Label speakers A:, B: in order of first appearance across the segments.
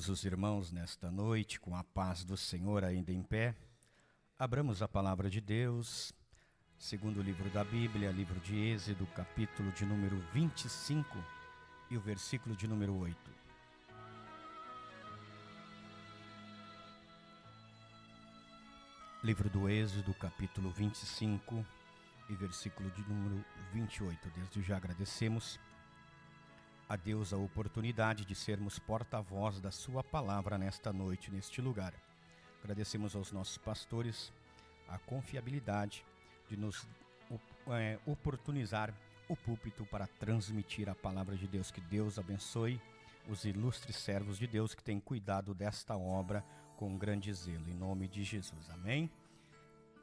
A: todos os irmãos nesta noite, com a paz do Senhor ainda em pé. Abramos a palavra de Deus, segundo o livro da Bíblia, livro de Êxodo, capítulo de número 25 e o versículo de número 8. Livro do Êxodo, capítulo 25 e versículo de número 28. Desde já agradecemos a Deus a oportunidade de sermos porta-voz da sua palavra nesta noite, neste lugar. Agradecemos aos nossos pastores a confiabilidade de nos oportunizar o púlpito para transmitir a palavra de Deus. Que Deus abençoe os ilustres servos de Deus que têm cuidado desta obra com grande zelo, em nome de Jesus, amém?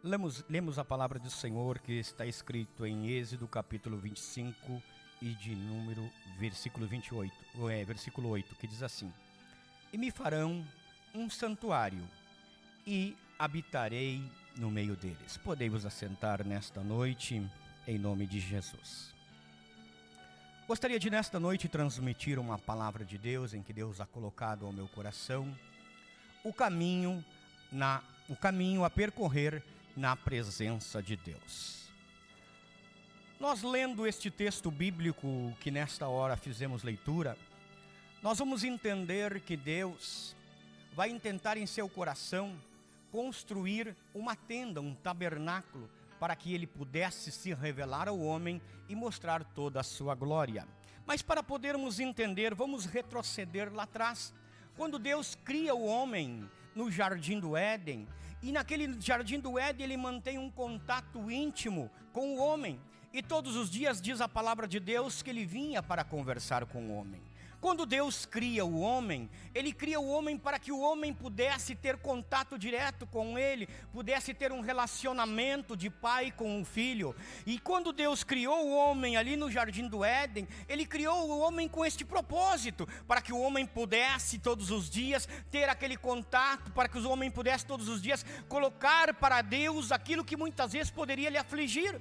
A: Lemos a palavra do Senhor que está escrito em Êxodo capítulo 25 e de número versículo 28, versículo 8, que diz assim: E me farão um santuário e habitarei no meio deles. Podei-vos assentar nesta noite em nome de Jesus. Gostaria de nesta noite transmitir uma palavra de Deus em que Deus ha colocado ao meu coração o caminho a percorrer na presença de Deus. Nós lendo este texto bíblico que nesta hora fizemos leitura, nós vamos entender que Deus vai intentar em seu coração construir uma tenda, um tabernáculo, para que ele pudesse se revelar ao homem e mostrar toda a sua glória. Mas para podermos entender, vamos retroceder lá atrás, quando Deus cria o homem no Jardim do Éden, e naquele Jardim do Éden ele mantém um contato íntimo com o homem. E todos os dias diz a palavra de Deus que ele vinha para conversar com o homem. Quando Deus cria o homem, ele cria o homem para que o homem pudesse ter contato direto com ele, pudesse ter um relacionamento de pai com o filho. E quando Deus criou o homem ali no Jardim do Éden, ele criou o homem com este propósito, para que o homem pudesse todos os dias ter aquele contato, para que o homem pudesse todos os dias colocar para Deus aquilo que muitas vezes poderia lhe afligir.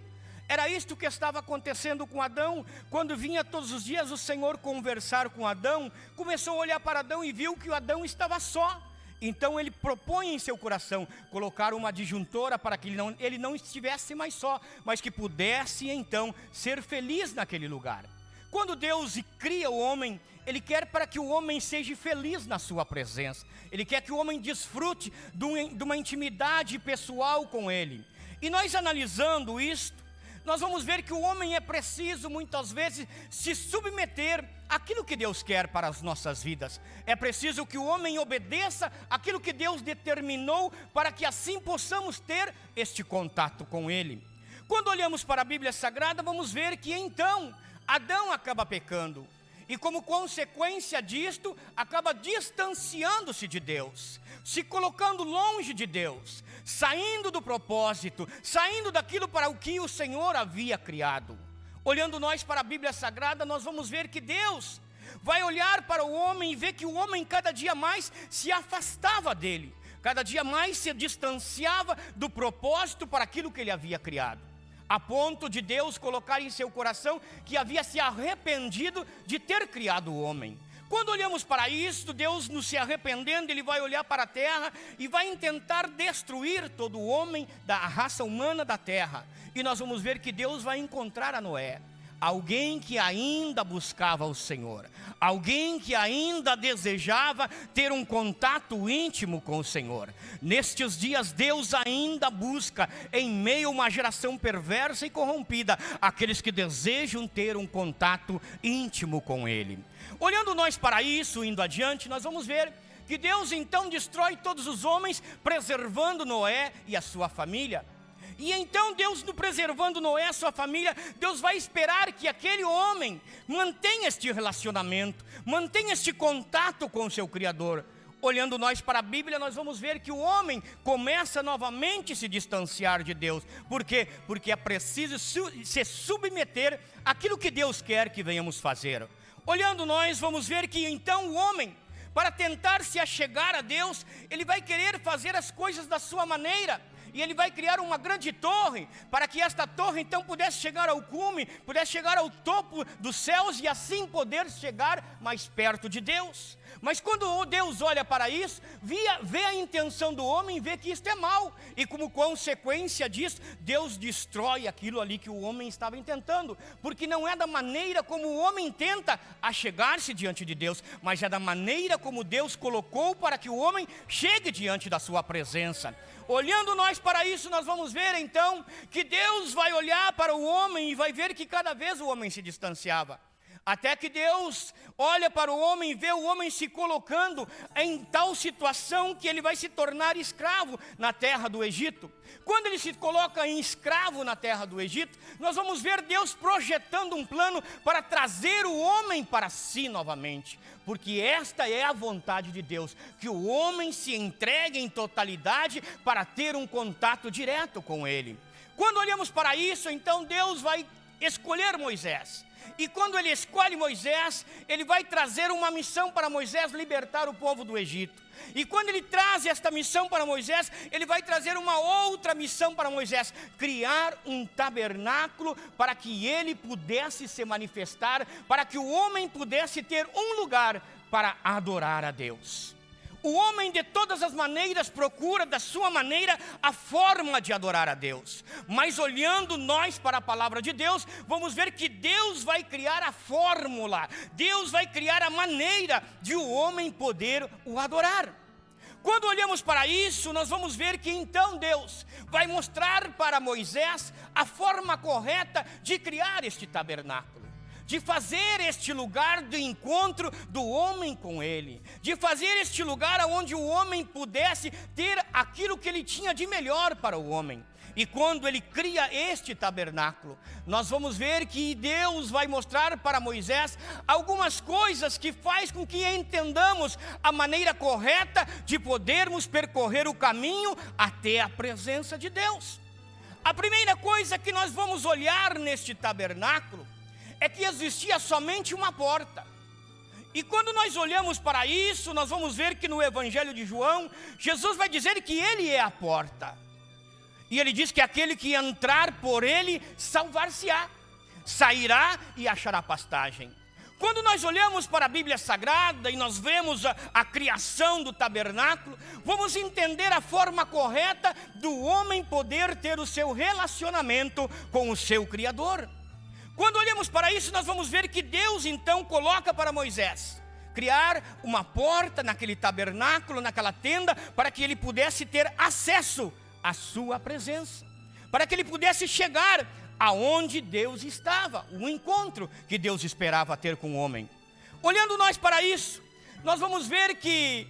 A: Era isto que estava acontecendo com Adão. Quando vinha todos os dias o Senhor conversar com Adão, começou a olhar para Adão e viu que o Adão estava só. Então ele propõe em seu coração colocar uma adjuntora para que ele não estivesse mais só, mas que pudesse então ser feliz naquele lugar. Quando Deus cria o homem, Ele quer para que o homem seja feliz na sua presença. Ele quer que o homem desfrute de uma intimidade pessoal com Ele. E nós analisando isto, nós vamos ver que o homem é preciso muitas vezes se submeter àquilo que Deus quer para as nossas vidas. É preciso que o homem obedeça àquilo que Deus determinou, para que assim possamos ter este contato com Ele. Quando olhamos para a Bíblia Sagrada, vamos ver que então Adão acaba pecando. E como consequência disto, acaba distanciando-se de Deus, se colocando longe de Deus, saindo do propósito, saindo daquilo para o que o Senhor havia criado. Olhando nós para a Bíblia Sagrada, nós vamos ver que Deus vai olhar para o homem e ver que o homem cada dia mais se afastava dele, cada dia mais se distanciava do propósito para aquilo que ele havia criado. A ponto de Deus colocar em seu coração que havia se arrependido de ter criado o homem. Quando olhamos para isto, Deus, não se arrependendo, Ele vai olhar para a terra e vai tentar destruir todo o homem da raça humana da terra. E nós vamos ver que Deus vai encontrar a Noé, alguém que ainda buscava o Senhor, alguém que ainda desejava ter um contato íntimo com o Senhor. Nestes dias Deus ainda busca, em meio a uma geração perversa e corrompida, aqueles que desejam ter um contato íntimo com Ele. Olhando nós para isso, indo adiante, nós vamos ver que Deus então destrói todos os homens, preservando Noé e a sua família. E então Deus, preservando Noé e a sua família, Deus vai esperar que aquele homem mantenha este relacionamento, mantenha este contato com o seu Criador. Olhando nós para a Bíblia, nós vamos ver que o homem começa novamente a se distanciar de Deus. Por quê? Porque é preciso se submeter àquilo que Deus quer que venhamos fazer. Olhando nós, vamos ver que então o homem, para tentar se achegar a Deus, ele vai querer fazer as coisas da sua maneira. e ele vai criar uma grande torre, para que esta torre então pudesse chegar ao cume, pudesse chegar ao topo dos céus, e assim poder chegar mais perto de Deus. Mas quando Deus olha para isso, vê a intenção do homem, vê que isto é mal, e como consequência disso, Deus destrói aquilo ali que o homem estava intentando, porque não é da maneira como o homem tenta achegar-se diante de Deus, mas é da maneira como Deus colocou para que o homem chegue diante da sua presença. Olhando nós para isso, nós vamos ver então que Deus vai olhar para o homem e vai ver que cada vez o homem se distanciava. Até que Deus olha para o homem e vê o homem se colocando em tal situação que ele vai se tornar escravo na terra do Egito. Quando ele se coloca em escravo na terra do Egito, nós vamos ver Deus projetando um plano para trazer o homem para si novamente. Porque esta é a vontade de Deus, que o homem se entregue em totalidade para ter um contato direto com ele. Quando olhamos para isso, então Deus vai escolher Moisés. E quando ele escolhe Moisés, ele vai trazer uma missão para Moisés libertar o povo do Egito. E quando ele traz esta missão para Moisés, ele vai trazer uma outra missão para Moisés: criar um tabernáculo para que ele pudesse se manifestar, para que o homem pudesse ter um lugar para adorar a Deus. O homem de todas as maneiras procura da sua maneira a forma de adorar a Deus. Mas olhando nós para a palavra de Deus, vamos ver que Deus vai criar a fórmula, Deus vai criar a maneira de o homem poder o adorar. Quando olhamos para isso, nós vamos ver que então Deus vai mostrar para Moisés a forma correta de criar este tabernáculo, de fazer este lugar de encontro do homem com ele, de fazer este lugar onde o homem pudesse ter aquilo que ele tinha de melhor para o homem. E quando ele cria este tabernáculo, nós vamos ver que Deus vai mostrar para Moisés algumas coisas que faz com que entendamos a maneira correta de podermos percorrer o caminho até a presença de Deus. A primeira coisa que nós vamos olhar neste tabernáculo é que existia somente uma porta. E quando nós olhamos para isso, nós vamos ver que no Evangelho de João, Jesus vai dizer que ele é a porta. E ele diz que aquele que entrar por ele, salvar-se-á, sairá e achará pastagem. Quando nós olhamos para a Bíblia Sagrada e nós vemos a criação do tabernáculo, vamos entender a forma correta do homem poder ter o seu relacionamento com o seu Criador. Quando olhamos para isso, nós vamos ver que Deus então coloca para Moisés criar uma porta naquele tabernáculo, naquela tenda, para que ele pudesse ter acesso à sua presença, para que ele pudesse chegar aonde Deus estava, o encontro que Deus esperava ter com o homem. Olhando nós para isso, nós vamos ver que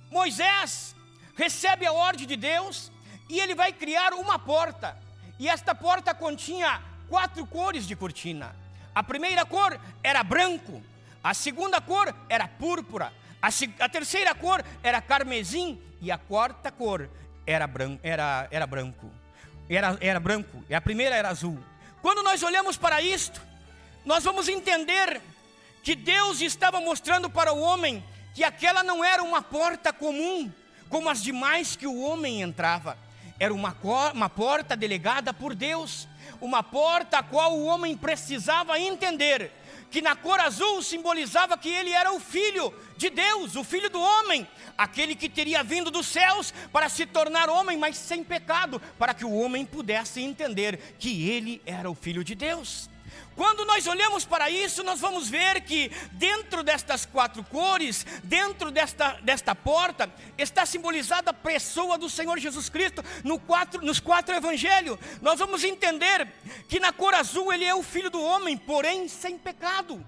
A: Moisés recebe a ordem de Deus e ele vai criar uma porta, e esta porta continha 4 cores de cortina. A primeira cor era branco, a segunda cor era púrpura, a terceira cor era carmesim e a quarta cor era branco, e a primeira era azul. Quando nós olhamos para isto, nós vamos entender que Deus estava mostrando para o homem que aquela não era uma porta comum, como as demais que o homem entrava. Era uma porta delegada por Deus, uma porta a qual o homem precisava entender que na cor azul simbolizava que ele era o Filho de Deus, o Filho do homem, aquele que teria vindo dos céus para se tornar homem, mas sem pecado, para que o homem pudesse entender que ele era o Filho de Deus. Quando nós olhamos para isso, nós vamos ver que dentro destas 4 cores, dentro desta porta, está simbolizada a pessoa do Senhor Jesus Cristo nos 4 evangelhos. Nós vamos entender que na cor azul ele é o Filho do homem, porém sem pecado.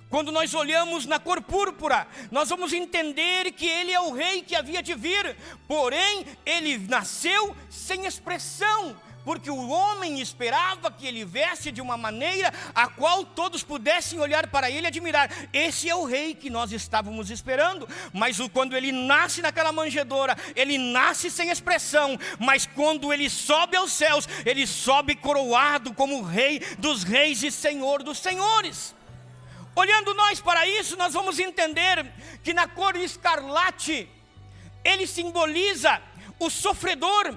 A: Quando nós olhamos na cor púrpura, nós vamos entender que ele é o rei que havia de vir, porém ele nasceu sem expressão, porque o homem esperava que ele viesse de uma maneira a qual todos pudessem olhar para ele e admirar. Esse é o rei que nós estávamos esperando. Mas quando ele nasce naquela manjedoura, ele nasce sem expressão, mas quando ele sobe aos céus, ele sobe coroado como rei dos reis e senhor dos senhores. Olhando nós para isso, nós vamos entender que na cor escarlate, ele simboliza o sofredor,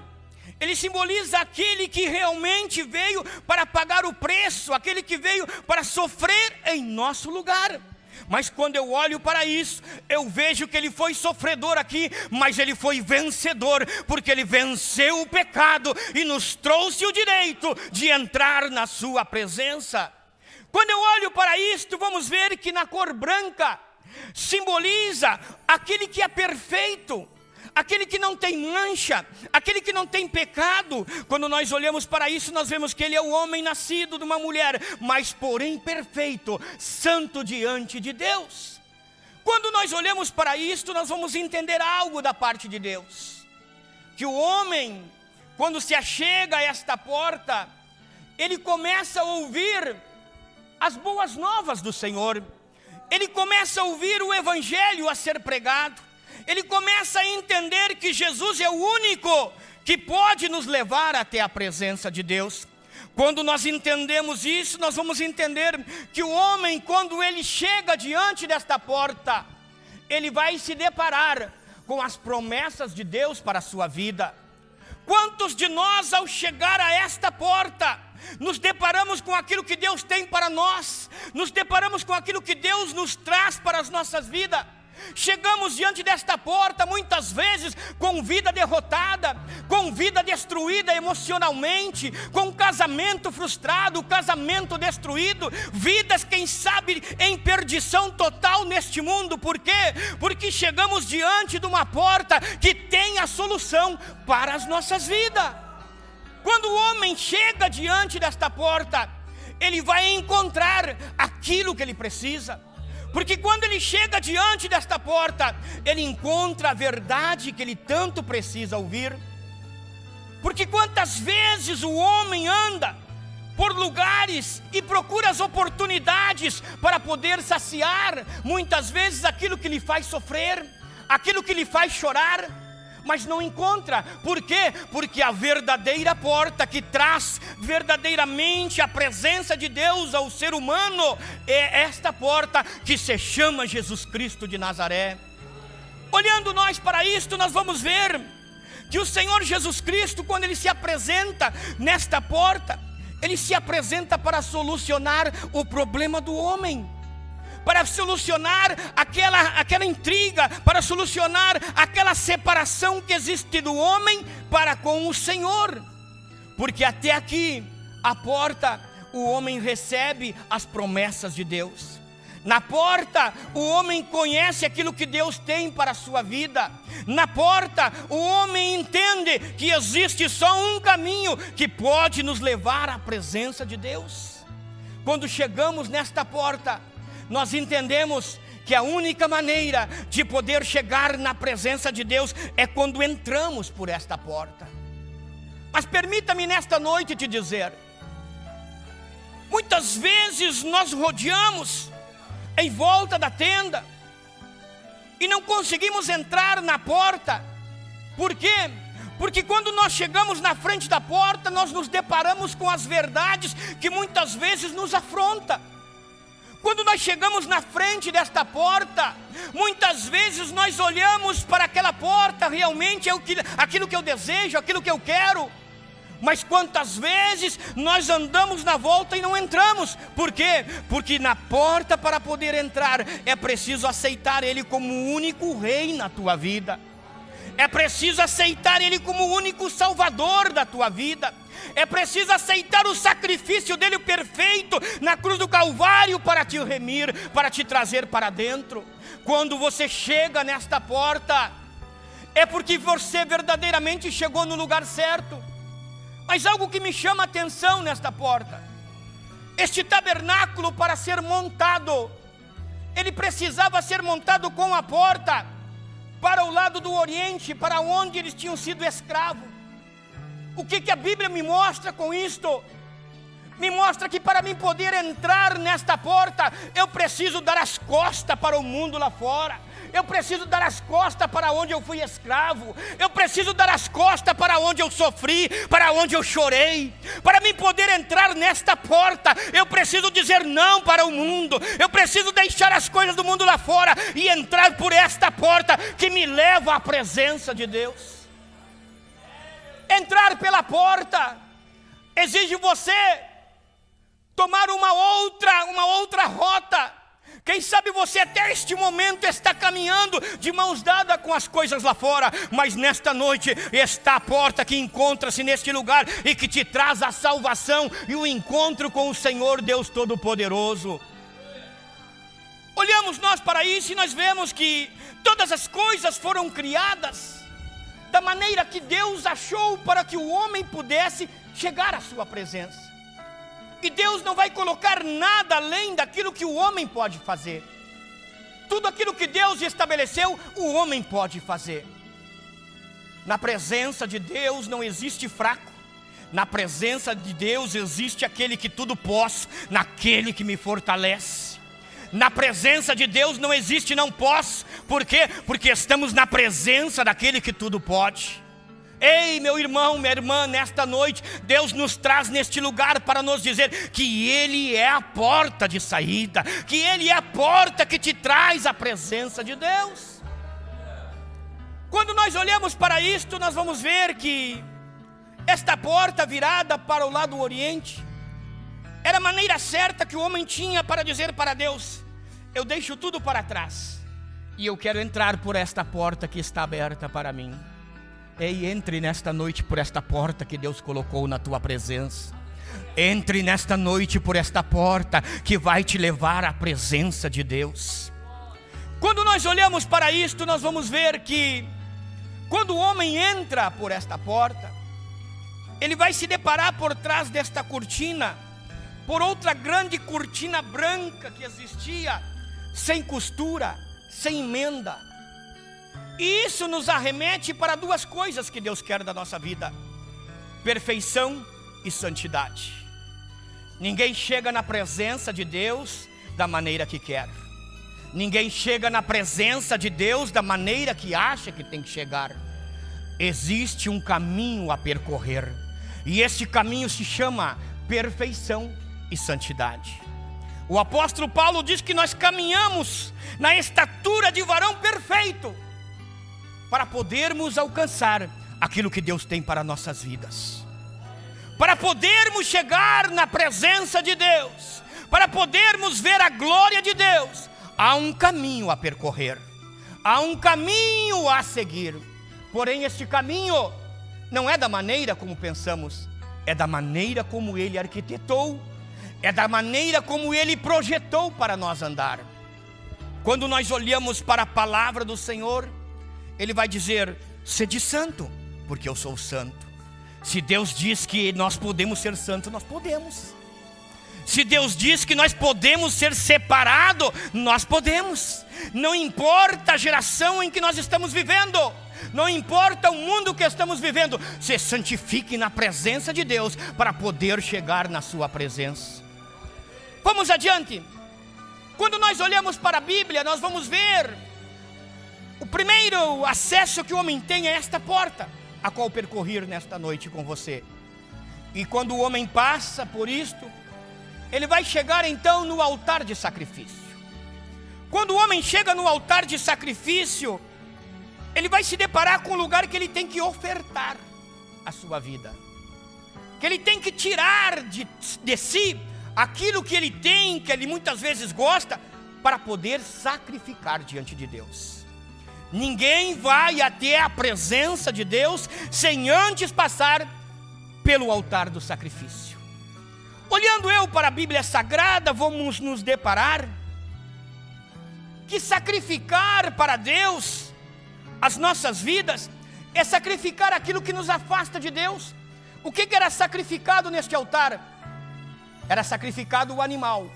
A: ele simboliza aquele que realmente veio para pagar o preço, aquele que veio para sofrer em nosso lugar. Mas quando eu olho para isso, eu vejo que ele foi sofredor aqui, mas ele foi vencedor, porque ele venceu o pecado e nos trouxe o direito de entrar na sua presença. Quando eu olho para isto, vamos ver que na cor branca simboliza aquele que é perfeito, aquele que não tem mancha, aquele que não tem pecado. Quando nós olhamos para isso, nós vemos que ele é o homem nascido de uma mulher, mas porém perfeito, santo diante de Deus. Quando nós olhamos para isto, nós vamos entender algo da parte de Deus, que o homem, quando se achega a esta porta, ele começa a ouvir as boas novas do Senhor, ele começa a ouvir o evangelho a ser pregado, ele começa a entender que Jesus é o único que pode nos levar até a presença de Deus. Quando nós entendemos isso, nós vamos entender que o homem, quando ele chega diante desta porta, ele vai se deparar com as promessas de Deus para a sua vida. Quantos de nós, ao chegar a esta porta, nos deparamos com aquilo que Deus tem para nós, nos deparamos com aquilo que Deus nos traz para as nossas vidas? Chegamos diante desta porta muitas vezes com vida derrotada, com vida destruída emocionalmente, com casamento frustrado, casamento destruído, vidas, quem sabe, em perdição total neste mundo. Por quê? Porque chegamos diante de uma porta que tem a solução para as nossas vidas. Quando o homem chega diante desta porta, ele vai encontrar aquilo que ele precisa. Porque quando ele chega diante desta porta, ele encontra a verdade que ele tanto precisa ouvir. Porque quantas vezes o homem anda por lugares e procura as oportunidades para poder saciar, muitas vezes, aquilo que lhe faz sofrer, aquilo que lhe faz chorar, mas não encontra. Por quê? Porque a verdadeira porta que traz verdadeiramente a presença de Deus ao ser humano é esta porta que se chama Jesus Cristo de Nazaré. Olhando nós para isto, nós vamos ver que o Senhor Jesus Cristo, quando ele se apresenta nesta porta, ele se apresenta para solucionar o problema do homem, para solucionar aquela intriga, para solucionar aquela separação que existe do homem para com o Senhor. Porque até aqui, a porta, o homem recebe as promessas de Deus. Na porta, o homem conhece aquilo que Deus tem para a sua vida. Na porta, o homem entende que existe só um caminho que pode nos levar à presença de Deus. Quando chegamos nesta porta, nós entendemos que a única maneira de poder chegar na presença de Deus é quando entramos por esta porta. Mas permita-me nesta noite te dizer, muitas vezes nós rodeamos em volta da tenda e não conseguimos entrar na porta. Por quê? Porque quando nós chegamos na frente da porta, nós nos deparamos com as verdades que muitas vezes nos afrontam. Quando nós chegamos na frente desta porta, muitas vezes nós olhamos para aquela porta, realmente é aquilo que eu desejo, aquilo que eu quero. Mas quantas vezes nós andamos na volta e não entramos? Por quê? Porque na porta, para poder entrar, é preciso aceitar Ele como o único Rei na tua vida. É preciso aceitar Ele como o único Salvador da tua vida. É preciso aceitar o sacrifício dele perfeito na cruz do Calvário para te remir, para te trazer para dentro. Quando você chega nesta porta, é porque você verdadeiramente chegou no lugar certo. Mas algo que me chama a atenção nesta porta, este tabernáculo, para ser montado, ele precisava ser montado com a porta para o lado do Oriente, para onde eles tinham sido escravos. O que a Bíblia me mostra com isto? Me mostra que para mim poder entrar nesta porta, eu preciso dar as costas para o mundo lá fora. Eu preciso dar as costas para onde eu fui escravo. Eu preciso dar as costas para onde eu sofri, para onde eu chorei. Para mim poder entrar nesta porta, eu preciso dizer não para o mundo. Eu preciso deixar as coisas do mundo lá fora e entrar por esta porta que me leva à presença de Deus. Entrar pela porta exige você tomar uma outra rota. Quem sabe você até este momento está caminhando de mãos dadas com as coisas lá fora, mas nesta noite está a porta que encontra-se neste lugar e que te traz a salvação e o encontro com o Senhor Deus Todo-Poderoso. Olhamos nós para isso e nós vemos que todas as coisas foram criadas da maneira que Deus achou para que o homem pudesse chegar à sua presença. E Deus não vai colocar nada além daquilo que o homem pode fazer. Tudo aquilo que Deus estabeleceu, o homem pode fazer. Na presença de Deus não existe fraco. Na presença de Deus existe aquele que tudo posso, naquele que me fortalece. Na presença de Deus não existe não posso. Por quê? Porque estamos na presença daquele que tudo pode. Ei, meu irmão, minha irmã, nesta noite, Deus nos traz neste lugar para nos dizer que Ele é a porta de saída, que Ele é a porta que te traz a presença de Deus. Quando nós olhamos para isto, nós vamos ver que esta porta virada para o lado oriente era a maneira certa que o homem tinha para dizer para Deus: eu deixo tudo para trás e eu quero entrar por esta porta que está aberta para mim. Ei, entre nesta noite por esta porta que Deus colocou na tua presença. Entre nesta noite por esta porta que vai te levar à presença de Deus. Quando nós olhamos para isto, nós vamos ver que quando o homem entra por esta porta, ele vai se deparar por trás desta cortina, por outra grande cortina branca que existia, sem costura, sem emenda. E isso nos arremete para duas coisas que Deus quer da nossa vida: perfeição e santidade. Ninguém chega na presença de Deus da maneira que quer. Ninguém chega na presença de Deus da maneira que acha que tem que chegar. Existe um caminho a percorrer, e esse caminho se chama perfeição e santidade. O apóstolo Paulo diz que nós caminhamos na estatura de varão perfeito, para podermos alcançar aquilo que Deus tem para nossas vidas, para podermos chegar na presença de Deus, para podermos ver a glória de Deus. Há um caminho a percorrer, há um caminho a seguir. Porém, este caminho não é da maneira como pensamos, é da maneira como Ele arquitetou, é da maneira como Ele projetou para nós andar. Quando nós olhamos para a palavra do Senhor, Ele vai dizer: sede santo, porque eu sou santo. Se Deus diz que nós podemos ser santos, nós podemos. Se Deus diz que nós podemos ser separados, nós podemos. Não importa a geração em que nós estamos vivendo, não importa o mundo que estamos vivendo, se santifique na presença de Deus para poder chegar na sua presença. Vamos adiante. Quando nós olhamos para a Bíblia, nós vamos ver o primeiro acesso que o homem tem é esta porta, a qual percorrer nesta noite com você. E quando o homem passa por isto, ele vai chegar então no altar de sacrifício. Quando o homem chega no altar de sacrifício, ele vai se deparar com um lugar que ele tem que ofertar a sua vida, que ele tem que tirar de si aquilo que ele tem, que ele muitas vezes gosta, para poder sacrificar diante de Deus. Ninguém vai até a presença de Deus sem antes passar pelo altar do sacrifício. Olhando eu para a Bíblia Sagrada, vamos nos deparar que sacrificar para Deus as nossas vidas é sacrificar aquilo que nos afasta de Deus. O que era sacrificado neste altar? Era sacrificado o animal,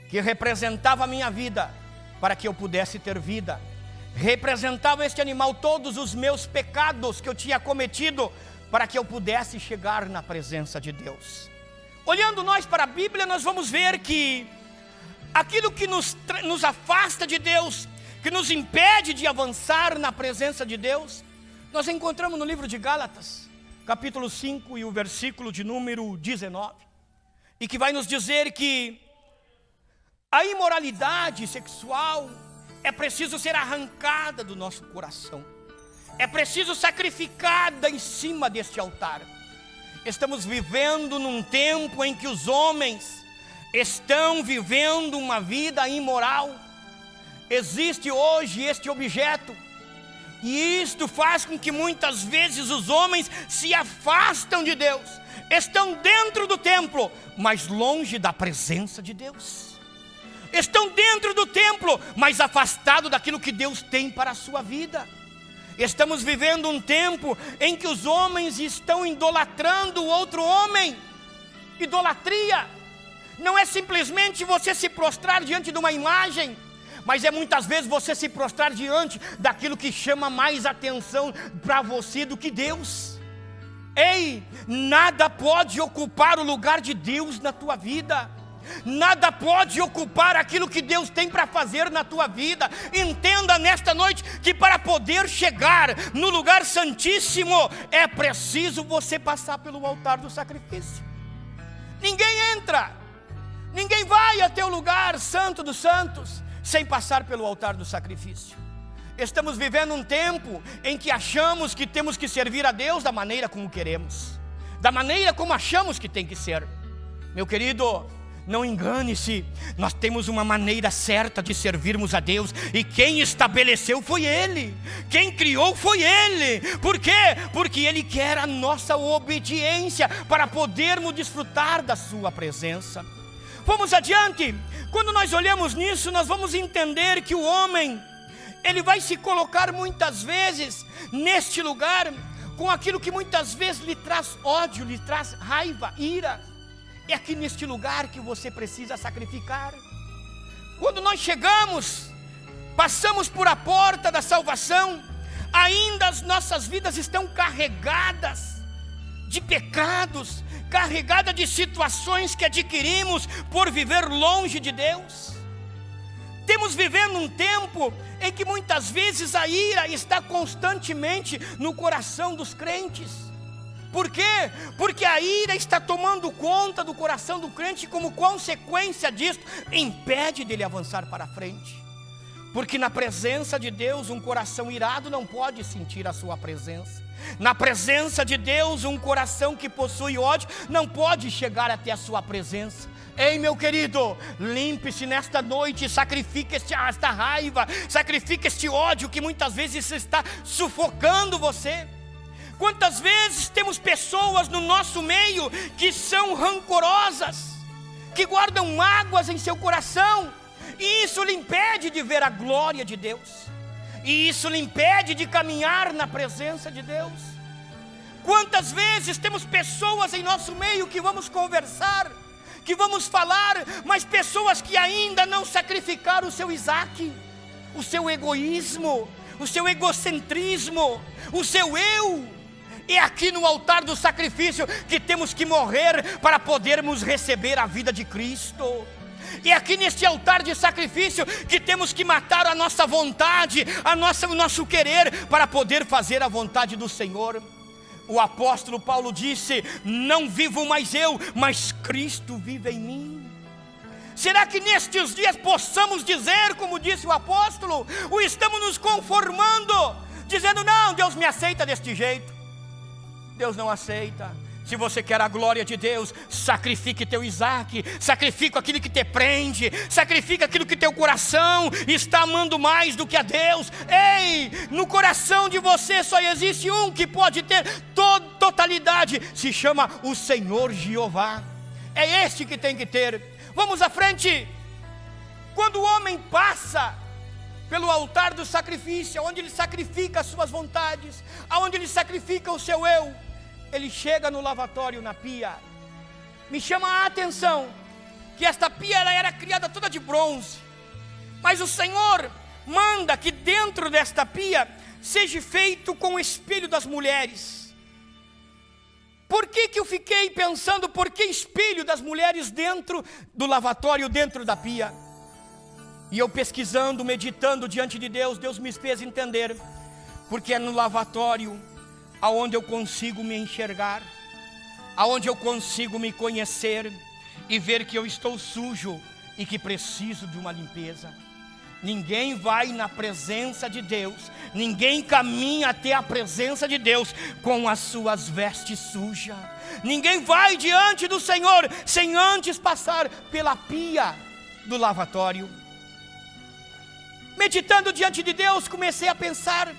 A: que representava a minha vida, para que eu pudesse ter vida. Representava este animal todos os meus pecados que eu tinha cometido, para que eu pudesse chegar na presença de Deus. Olhando nós para a Bíblia, nós vamos ver que aquilo que nos afasta de Deus, que nos impede de avançar na presença de Deus, nós encontramos no livro de Gálatas, capítulo 5 e o versículo de número 19, e que vai nos dizer que a imoralidade sexual é preciso ser arrancada do nosso coração. É preciso sacrificada em cima deste altar. Estamos vivendo num tempo em que os homens estão vivendo uma vida imoral. Existe hoje este objeto, e isto faz com que muitas vezes os homens se afastam de Deus. Estão dentro do templo, mas longe da presença de Deus. Estão dentro do templo, mas afastados daquilo que Deus tem para a sua vida. Estamos vivendo um tempo em que os homens estão idolatrando o outro homem. Idolatria não é simplesmente você se prostrar diante de uma imagem, mas é muitas vezes você se prostrar diante daquilo que chama mais atenção para você do que Deus. Ei, nada pode ocupar o lugar de Deus na tua vida. Nada pode ocupar aquilo que Deus tem para fazer na tua vida. Entenda nesta noite que para poder chegar no lugar santíssimo é preciso você passar pelo altar do sacrifício. Ninguém entra, ninguém vai até o lugar santo dos santos sem passar pelo altar do sacrifício. Estamos vivendo um tempo em que achamos que temos que servir a Deus da maneira como queremos, da maneira como achamos que tem que ser. Meu querido, não engane-se, nós temos uma maneira certa de servirmos a Deus, e quem estabeleceu foi Ele, quem criou foi Ele. Por quê? Porque Ele quer a nossa obediência para podermos desfrutar da sua presença. Vamos adiante. Quando nós olhamos nisso, nós vamos entender que o homem, ele vai se colocar muitas vezes neste lugar com aquilo que muitas vezes lhe traz ódio, lhe traz raiva, ira. É aqui neste lugar que você precisa sacrificar. Quando nós chegamos, passamos por a porta da salvação, ainda as nossas vidas estão carregadas de pecados, carregadas de situações que adquirimos por viver longe de Deus. Temos vivendo um tempo em que muitas vezes a ira está constantemente no coração dos crentes. Por quê? Porque a ira está tomando conta do coração do crente, e como consequência disso, impede dele avançar para frente. Porque na presença de Deus, um coração irado não pode sentir a sua presença. Na presença de Deus, um coração que possui ódio não pode chegar até a sua presença. Ei, meu querido, limpe-se nesta noite, sacrifique esta raiva, sacrifique este ódio que muitas vezes está sufocando você. Quantas vezes temos pessoas no nosso meio que são rancorosas, que guardam mágoas em seu coração, e isso lhe impede de ver a glória de Deus, e isso lhe impede de caminhar na presença de Deus. Quantas vezes temos pessoas em nosso meio que vamos conversar, que vamos falar, mas pessoas que ainda não sacrificaram o seu Isaac, o seu egoísmo, o seu egocentrismo, o seu eu. É aqui no altar do sacrifício que temos que morrer para podermos receber a vida de Cristo. É aqui neste altar de sacrifício que temos que matar a nossa vontade, o nosso querer, para poder fazer a vontade do Senhor. O apóstolo Paulo disse: não vivo mais eu, mas Cristo vive em mim. Será que nestes dias possamos dizer, como disse o apóstolo, ou estamos nos conformando, dizendo: não, Deus me aceita deste jeito? Deus não aceita. Se você quer a glória de Deus, sacrifique teu Isaac, sacrifique aquilo que te prende, sacrifique aquilo que teu coração está amando mais do que a Deus. Ei, no coração de você só existe um que pode ter totalidade, se chama o Senhor Jeová. É este que tem que ter. Vamos à frente. Quando o homem passa pelo altar do sacrifício, onde ele sacrifica as suas vontades, aonde ele sacrifica o seu eu, ele chega no lavatório, na pia. Me chama a atenção que esta pia ela era criada toda de bronze, mas o Senhor manda que dentro desta pia seja feito com o espelho das mulheres. Por que eu fiquei pensando, por que espelho das mulheres dentro do lavatório, dentro da pia? E eu pesquisando, meditando diante de Deus, Deus me fez entender, porque é no lavatório aonde eu consigo me enxergar, aonde eu consigo me conhecer e ver que eu estou sujo e que preciso de uma limpeza. Ninguém vai na presença de Deus, ninguém caminha até a presença de Deus com as suas vestes sujas. Ninguém vai diante do Senhor sem antes passar pela pia do lavatório. Meditando diante de Deus, comecei a pensar: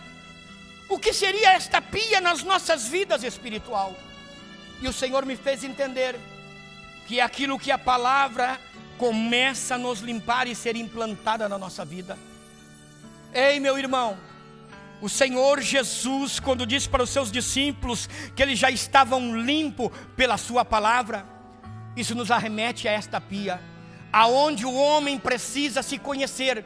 A: o que seria esta pia nas nossas vidas espiritual? E o Senhor me fez entender que é aquilo que a palavra começa a nos limpar e ser implantada na nossa vida. Ei, meu irmão, o Senhor Jesus, quando disse para os seus discípulos que eles já estavam limpos pela sua palavra, isso nos arremete a esta pia, aonde o homem precisa se conhecer,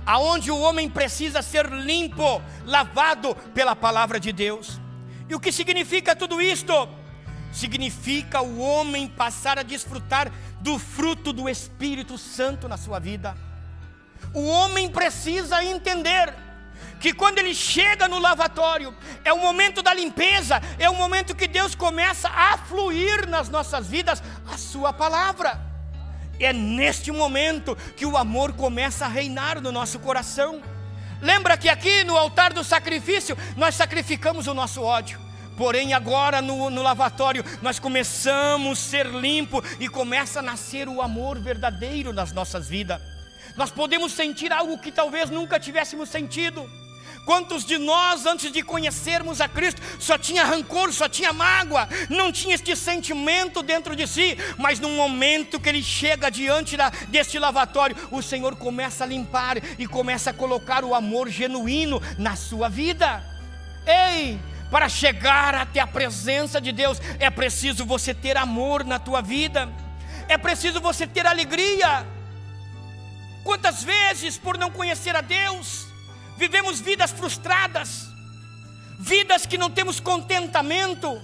A: aonde o homem precisa ser limpo, lavado pela palavra de Deus. E o que significa tudo isto? Significa o homem passar a desfrutar do fruto do Espírito Santo na sua vida. O homem precisa entender que quando ele chega no lavatório, é o momento da limpeza, é o momento que Deus começa a fluir nas nossas vidas a sua palavra. É neste momento que o amor começa a reinar no nosso coração. Lembra que aqui no altar do sacrifício, nós sacrificamos o nosso ódio. Porém agora no lavatório, nós começamos a ser limpos e começa a nascer o amor verdadeiro nas nossas vidas. Nós podemos sentir algo que talvez nunca tivéssemos sentido. Quantos de nós, antes de conhecermos a Cristo, só tinha rancor, só tinha mágoa, não tinha este sentimento dentro de si, mas no momento que ele chega diante deste lavatório, o Senhor começa a limpar e começa a colocar o amor genuíno na sua vida. Ei, para chegar até a presença de Deus, é preciso você ter amor na tua vida, é preciso você ter alegria. Quantas vezes, por não conhecer a Deus, vivemos vidas frustradas, vidas que não temos contentamento,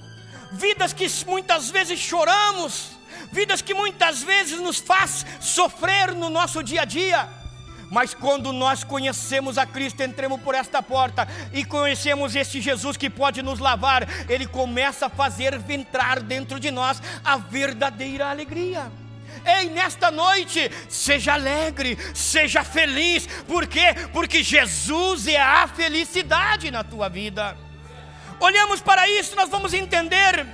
A: vidas que muitas vezes choramos, vidas que muitas vezes nos faz sofrer no nosso dia a dia. Mas quando nós conhecemos a Cristo, entremos por esta porta e conhecemos este Jesus que pode nos lavar, Ele começa a fazer entrar dentro de nós a verdadeira alegria. Ei, nesta noite, seja alegre, seja feliz. Por quê? Porque Jesus é a felicidade na tua vida. Olhamos para isso, nós vamos entender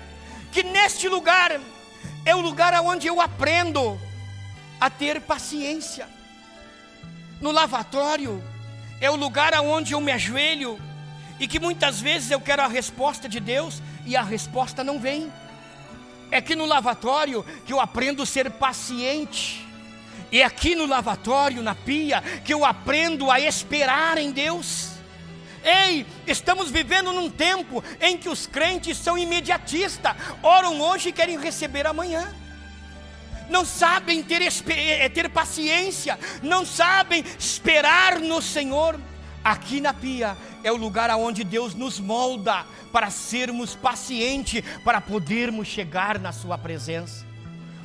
A: que neste lugar é o lugar onde eu aprendo a ter paciência. No lavatório é o lugar onde eu me ajoelho e que muitas vezes eu quero a resposta de Deus e a resposta não vem. É aqui no lavatório que eu aprendo a ser paciente. É aqui no lavatório, na pia, que eu aprendo a esperar em Deus. Ei, estamos vivendo num tempo em que os crentes são imediatistas, oram hoje e querem receber amanhã. Não sabem ter paciência, não sabem esperar no Senhor. Aqui na pia é o lugar onde Deus nos molda para sermos pacientes, para podermos chegar na sua presença.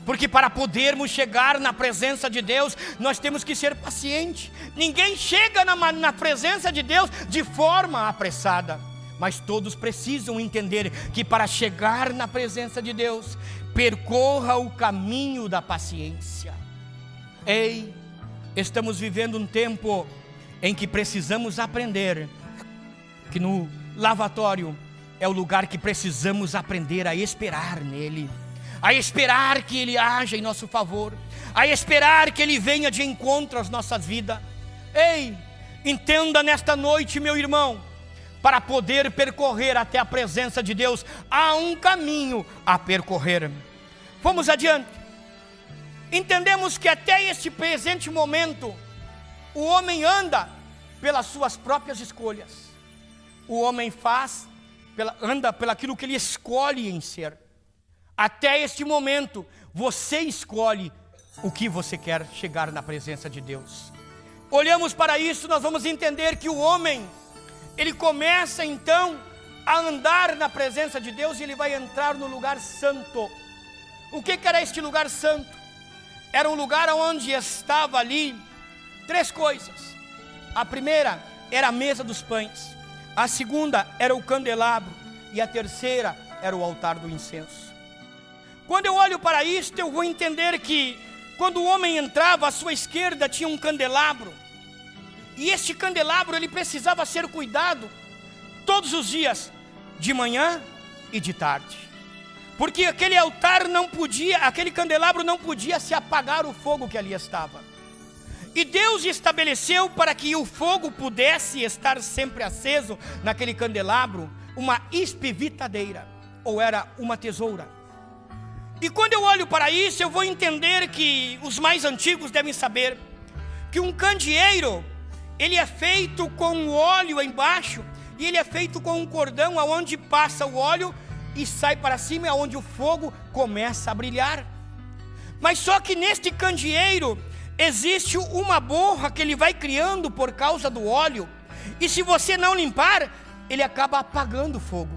A: Porque para podermos chegar na presença de Deus, nós temos que ser pacientes. Ninguém chega na presença de Deus de forma apressada, mas todos precisam entender que para chegar na presença de Deus, percorra o caminho da paciência. Ei, estamos vivendo um tempo em que precisamos aprender que no lavatório é o lugar que precisamos aprender a esperar nele, a esperar que Ele haja em nosso favor, a esperar que Ele venha de encontro às nossas vidas. Ei, entenda nesta noite, meu irmão, para poder percorrer até a presença de Deus, há um caminho a percorrer. Vamos adiante. Entendemos que até este presente momento, o homem anda pelas suas próprias escolhas. O homem anda pelaquilo que ele escolhe em ser. Até este momento, você escolhe o que você quer chegar na presença de Deus. Olhamos para isso, nós vamos entender que o homem, ele começa então a andar na presença de Deus e ele vai entrar no lugar santo. O que era este lugar santo? Era um lugar onde estava ali 3 coisas. A primeira era a mesa dos pães, a segunda era o candelabro e a terceira era o altar do incenso. Quando eu olho para isto, eu vou entender que quando o homem entrava, à sua esquerda tinha um candelabro,
B: E este candelabro, ele precisava ser cuidado todos os dias, de manhã e de tarde. Porque aquele altar não podia, aquele candelabro não podia se apagar o fogo que ali estava. E Deus estabeleceu para que o fogo pudesse estar sempre aceso naquele candelabro, uma espivitadeira, ou era uma tesoura. E quando eu olho para isso, eu vou entender que os mais antigos devem saber que um candeeiro, ele é feito com o óleo embaixo, e ele é feito com um cordão aonde passa o óleo e sai para cima, aonde o fogo começa a brilhar. Mas só que neste candeeiro existe uma borra que ele vai criando por causa do óleo, e se você não limpar, ele acaba apagando o fogo.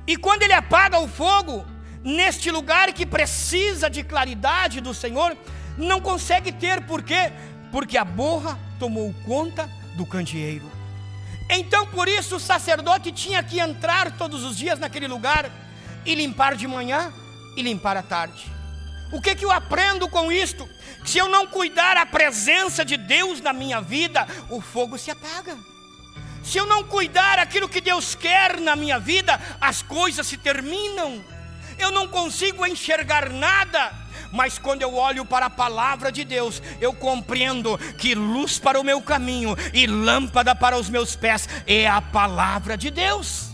B: E quando ele apaga o fogo, neste lugar que precisa de claridade do Senhor, não consegue ter. Por quê? Porque a borra tomou conta do candeeiro. Então por isso o sacerdote tinha que entrar todos os dias naquele lugar e limpar de manhã e limpar à tarde. O que eu aprendo com isto? Se eu não cuidar a presença de Deus na minha vida, o fogo se apaga. Se eu não cuidar aquilo que Deus quer na minha vida, as coisas se terminam. Eu não consigo enxergar nada. Mas quando eu olho para a palavra de Deus, eu compreendo que luz para o meu caminho e lâmpada para os meus pés é a palavra de Deus.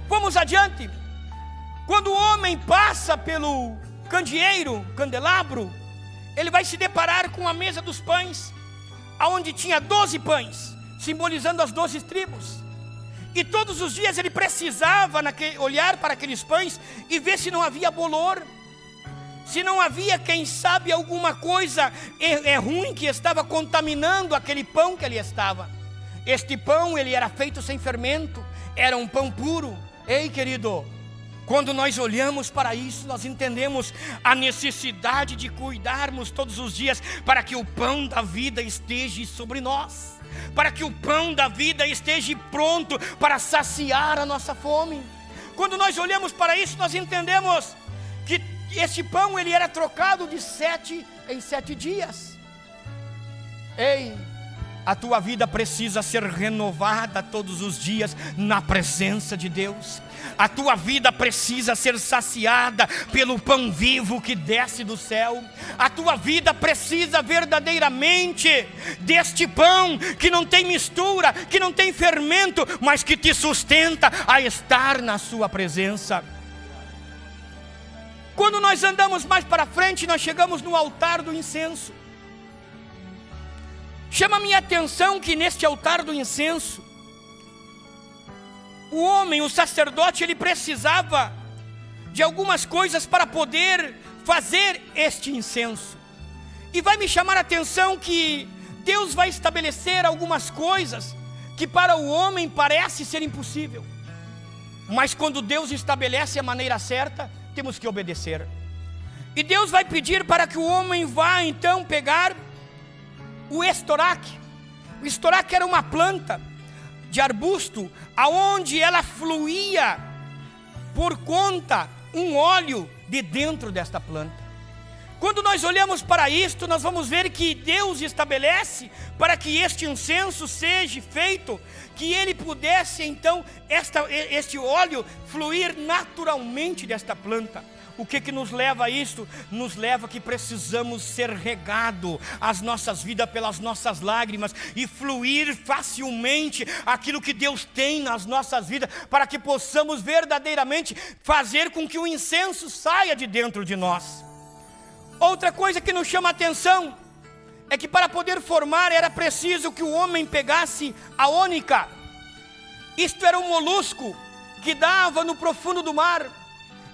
B: Vamos adiante. Quando o homem passa pelo candelabro, ele vai se deparar com a mesa dos pães, aonde tinha 12 pães, simbolizando as 12 tribos. E todos os dias ele precisava olhar para aqueles pães e ver se não havia bolor, se não havia, quem sabe, alguma coisa ruim que estava contaminando aquele pão que ali estava. Este pão, ele era feito sem fermento, era um pão puro. Ei, querido, quando nós olhamos para isso, nós entendemos a necessidade de cuidarmos todos os dias para que o pão da vida esteja sobre nós, para que o pão da vida esteja pronto para saciar a nossa fome. Quando nós olhamos para isso, nós entendemos que este pão, ele era trocado de 7 em 7 dias. Ei, a tua vida precisa ser renovada todos os dias na presença de Deus. A tua vida precisa ser saciada pelo pão vivo que desce do céu. A tua vida precisa verdadeiramente deste pão que não tem mistura, que não tem fermento, mas que te sustenta a estar na sua presença. Quando nós andamos mais para frente, nós chegamos no altar do incenso. Chama a minha atenção que neste altar do incenso, o homem, o sacerdote, ele precisava de algumas coisas para poder fazer este incenso. E vai me chamar a atenção que Deus vai estabelecer algumas coisas que para o homem parece ser impossível. Mas quando Deus estabelece a maneira certa, temos que obedecer. E Deus vai pedir para que o homem vá então pegar o estoraque. O estoraque era uma planta de arbusto, aonde ela fluía por conta um óleo de dentro desta planta. Quando nós olhamos para isto, nós vamos ver que Deus estabelece para que este incenso seja feito, que ele pudesse então, este óleo fluir naturalmente desta planta. O que nos leva a isto? Nos leva que precisamos ser regado as nossas vidas pelas nossas lágrimas e fluir facilmente aquilo que Deus tem nas nossas vidas, para que possamos verdadeiramente fazer com que o incenso saia de dentro de nós. Outra coisa que nos chama a atenção é que para poder formar era preciso que o homem pegasse a ônica. Isto era um molusco que dava no profundo do mar,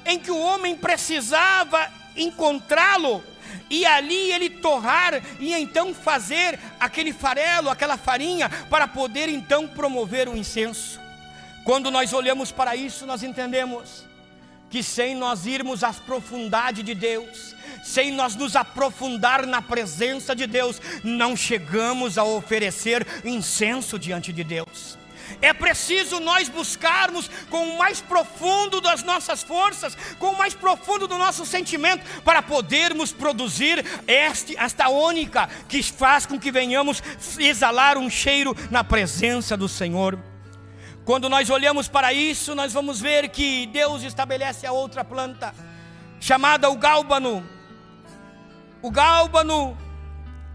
B: em que o homem precisava encontrá-lo e ali ele torrar e então fazer aquele farelo, aquela farinha, para poder então promover o incenso. Quando nós olhamos para isso, nós entendemos que sem nós irmos às profundidades de Deus, sem nós nos aprofundar na presença de Deus, não chegamos a oferecer incenso diante de Deus. É preciso nós buscarmos com o mais profundo das nossas forças, com o mais profundo do nosso sentimento, para podermos produzir esta ônica que faz com que venhamos exalar um cheiro na presença do Senhor. Quando nós olhamos para isso, nós vamos ver que Deus estabelece a outra planta, chamada o gálbano. O gálbano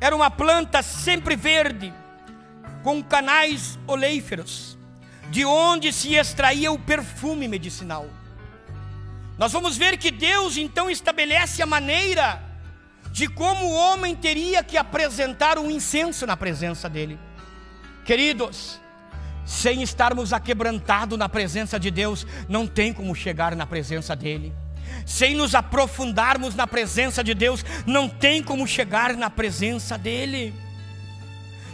B: era uma planta sempre verde, com canais oleíferos, de onde se extraía o perfume medicinal. Nós vamos ver que Deus então estabelece a maneira de como o homem teria que apresentar um incenso na presença dele. Queridos, sem estarmos aquebrantados na presença de Deus, não tem como chegar na presença dele. Sem nos aprofundarmos na presença de Deus, não tem como chegar na presença dele.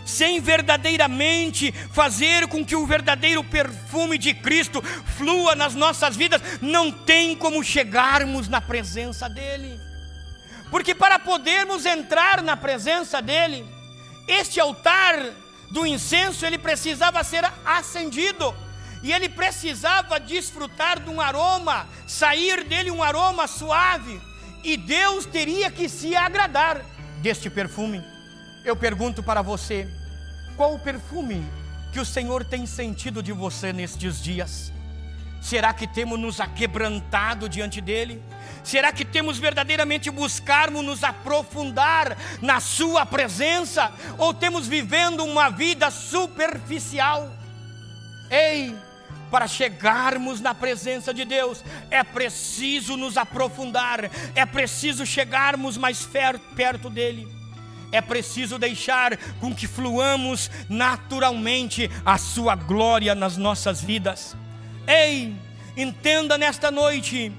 B: Sem verdadeiramente fazer com que o verdadeiro perfume de Cristo flua nas nossas vidas, não tem como chegarmos na presença dele. Porque para podermos entrar na presença dele, este altar do incenso, ele precisava ser acendido, e ele precisava desfrutar de um aroma, sair dele um aroma suave, e Deus teria que se agradar deste perfume. Eu pergunto para você, qual o perfume que o Senhor tem sentido de você nestes dias? Será que temos nos aquebrantado diante dele? Será que temos verdadeiramente buscarmos nos aprofundar na sua presença? Ou temos vivendo uma vida superficial? Ei, para chegarmos na presença de Deus, é preciso nos aprofundar, é preciso chegarmos mais perto dele. É preciso deixar com que fluamos naturalmente a sua glória nas nossas vidas. Ei, entenda nesta noite,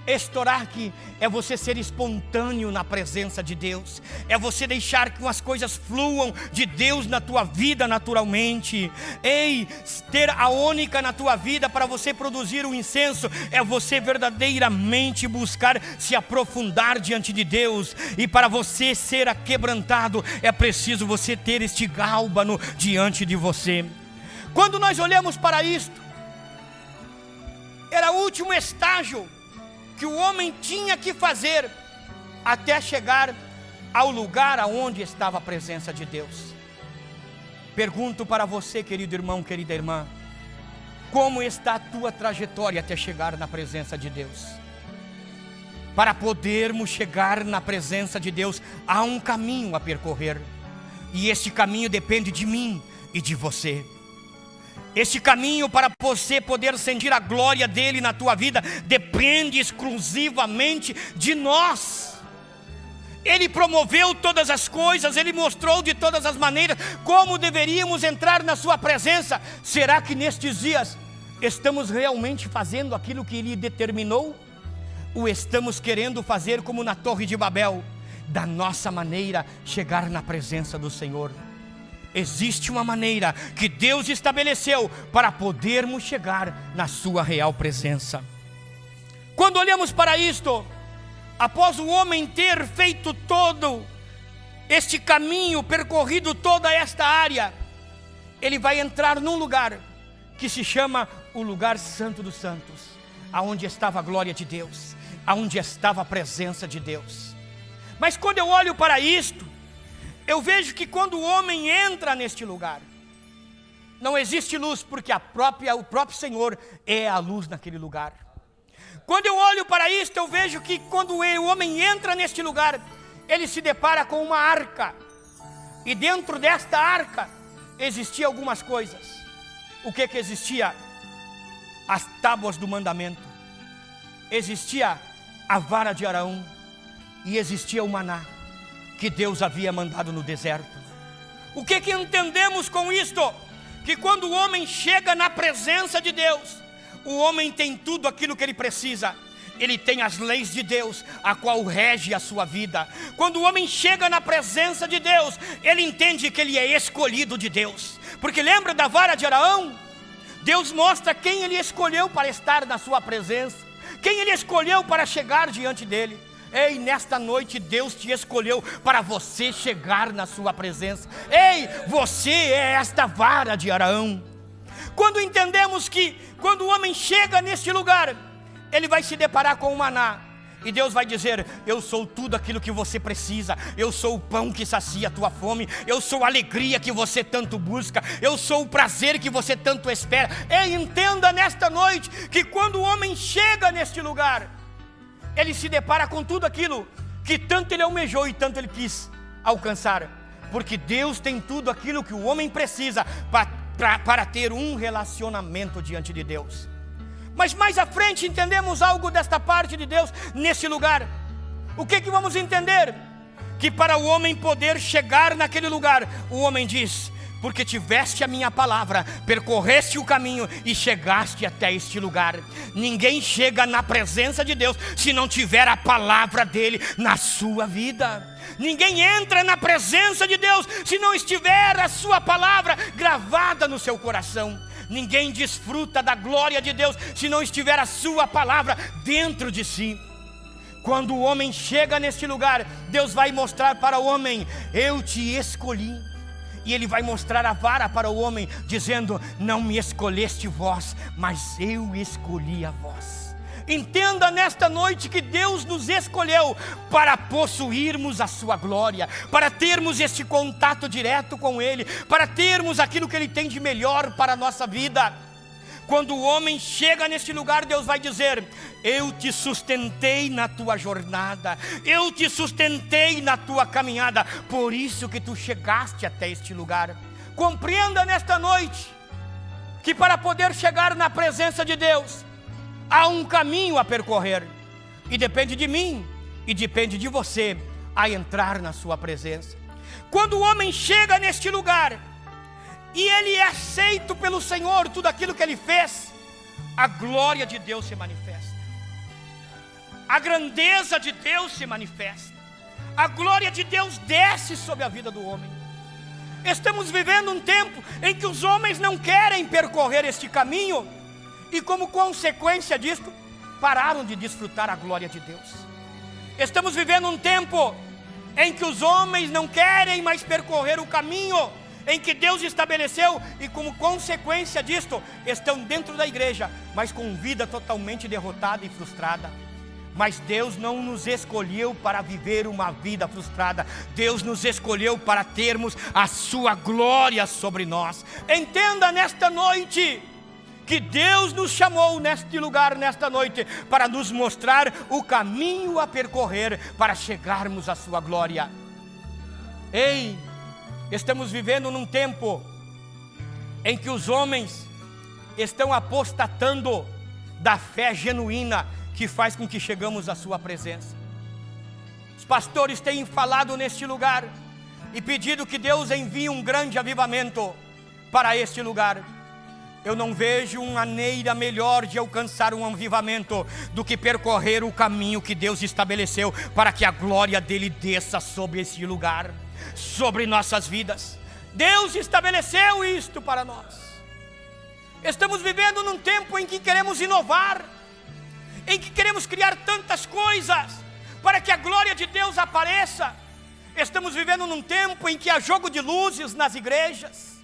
B: estoraque é você ser espontâneo na presença de Deus, é você deixar que as coisas fluam de Deus na tua vida naturalmente. Ei, ter a ônica na tua vida para você produzir o incenso, é você verdadeiramente buscar se aprofundar diante de Deus. E para você ser aquebrantado, é preciso você ter este gálbano diante de você. Quando nós olhamos para isto, era o último estágio que o homem tinha que fazer até chegar ao lugar aonde estava a presença de Deus. Pergunto para você, querido irmão, querida irmã, como está a tua trajetória até chegar na presença de Deus? Para podermos chegar na presença de Deus, há um caminho a percorrer, e este caminho depende de mim e de você. Este caminho para você poder sentir a glória dele na tua vida depende exclusivamente de nós. Ele promoveu todas as coisas, ele mostrou de todas as maneiras como deveríamos entrar na sua presença. Será que nestes dias estamos realmente fazendo aquilo que ele determinou? Ou estamos querendo fazer como na Torre de Babel, da nossa maneira chegar na presença do Senhor? Existe uma maneira que Deus estabeleceu para podermos chegar na sua real presença. Quando olhamos para isto, após o homem ter feito todo este caminho, percorrido toda esta área, ele vai entrar num lugar que se chama o lugar santo dos santos, aonde estava a glória de Deus, aonde estava a presença de Deus. Mas quando eu olho para isto, eu vejo que quando o homem entra neste lugar, não existe luz, porque o próprio Senhor é a luz naquele lugar. Quando eu olho para isto, eu vejo que quando o homem entra neste lugar, ele se depara com uma arca, e dentro desta arca existiam algumas coisas. O que existia? As tábuas do mandamento, existia a vara de Arão, e existia o maná que Deus havia mandado no deserto. O que entendemos com isto? Que quando o homem chega na presença de Deus, o homem tem tudo aquilo que ele precisa. Ele tem as leis de Deus, a qual rege a sua vida. Quando o homem chega na presença de Deus, ele entende que ele é escolhido de Deus. Porque lembra da vara de Arão? Deus mostra quem ele escolheu para estar na sua presença, quem ele escolheu para chegar diante dele. Ei, nesta noite Deus te escolheu para você chegar na sua presença. Ei, você é esta vara de Arão. Quando entendemos que quando o homem chega neste lugar, ele vai se deparar com o maná. E Deus vai dizer: eu sou tudo aquilo que você precisa. Eu sou o pão que sacia a tua fome. Eu sou a alegria que você tanto busca. Eu sou o prazer que você tanto espera. E entenda nesta noite que quando o homem chega neste lugar, ele se depara com tudo aquilo que tanto ele almejou e tanto ele quis alcançar. Porque Deus tem tudo aquilo que o homem precisa para ter um relacionamento diante de Deus. Mas mais à frente entendemos algo desta parte de Deus nesse lugar. O que vamos entender? Que para o homem poder chegar naquele lugar, o homem diz: porque tiveste a minha palavra, percorreste o caminho e chegaste até este lugar. Ninguém chega na presença de Deus se não tiver a palavra dele na sua vida. Ninguém entra na presença de Deus se não estiver a sua palavra gravada no seu coração. Ninguém desfruta da glória de Deus se não estiver a sua palavra dentro de si. Quando o homem chega neste lugar, Deus vai mostrar para o homem: eu te escolhi. E ele vai mostrar a vara para o homem, dizendo: não me escolheste vós, mas eu escolhi a vós. Entenda nesta noite que Deus nos escolheu para possuirmos a sua glória, para termos este contato direto com Ele, para termos aquilo que Ele tem de melhor para a nossa vida. Quando o homem chega neste lugar, Deus vai dizer: eu te sustentei na tua jornada, eu te sustentei na tua caminhada, por isso que tu chegaste até este lugar. Compreenda nesta noite que para poder chegar na presença de Deus, há um caminho a percorrer, e depende de mim e depende de você a entrar na sua presença. Quando o homem chega neste lugar e ele é aceito pelo Senhor, tudo aquilo que ele fez, a glória de Deus se manifesta, a grandeza de Deus se manifesta, a glória de Deus desce sobre a vida do homem. Estamos vivendo um tempo em que os homens não querem percorrer este caminho, e como consequência disto, pararam de desfrutar a glória de Deus. Estamos vivendo um tempo em que os homens não querem mais percorrer o caminho em que Deus estabeleceu, e como consequência disto, estão dentro da igreja, mas com vida totalmente derrotada e frustrada. Mas Deus não nos escolheu para viver uma vida frustrada. Deus nos escolheu para termos a sua glória sobre nós. Entenda nesta noite que Deus nos chamou neste lugar, nesta noite, para nos mostrar o caminho a percorrer para chegarmos à sua glória. Ei, estamos vivendo num tempo em que os homens estão apostatando da fé genuína que faz com que chegamos à sua presença. Os pastores têm falado neste lugar e pedido que Deus envie um grande avivamento para este lugar. Eu não vejo uma maneira melhor de alcançar um avivamento do que percorrer o caminho que Deus estabeleceu para que a glória dele desça sobre esse lugar, sobre nossas vidas. Deus estabeleceu isto para nós. Estamos vivendo num tempo em que queremos inovar, em que queremos criar tantas coisas para que a glória de Deus apareça. Estamos vivendo num tempo em que há jogo de luzes nas igrejas,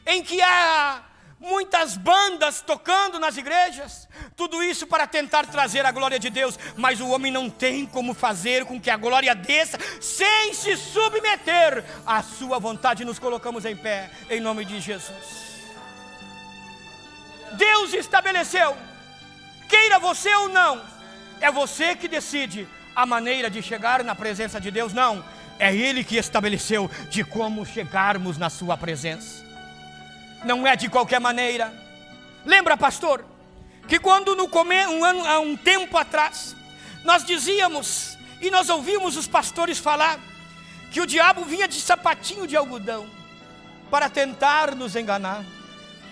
B: em que há muitas bandas tocando nas igrejas, tudo isso para tentar trazer a glória de Deus, mas o homem não tem como fazer com que a glória desça sem se submeter à sua vontade. Nos colocamos em pé, em nome de Jesus. Deus estabeleceu, queira você ou não, é você que decide a maneira de chegar na presença de Deus. Não, é Ele que estabeleceu de como chegarmos na sua presença. Não é de qualquer maneira. Lembra, pastor, que quando há um tempo atrás, nós dizíamos e nós ouvimos os pastores falar que o diabo vinha de sapatinho de algodão para tentar nos enganar.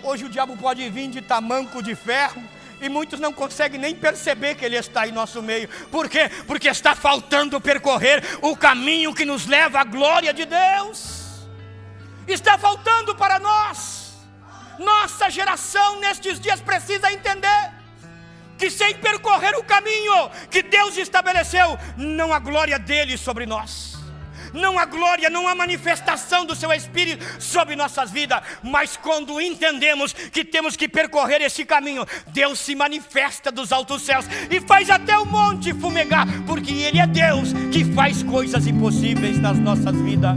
B: Hoje o diabo pode vir de tamanco de ferro e muitos não conseguem nem perceber que ele está em nosso meio. Por quê? Porque está faltando percorrer o caminho que nos leva à glória de Deus. Está faltando para nós. Nossa geração nestes dias precisa entender que sem percorrer o caminho que Deus estabeleceu, não há glória dele sobre nós. não há glória, não há manifestação do seu Espírito sobre nossas vidas. Mas quando entendemos que temos que percorrer esse caminho, Deus se manifesta dos altos céus e faz até o monte fumegar, porque Ele é Deus que faz coisas impossíveis nas nossas vidas.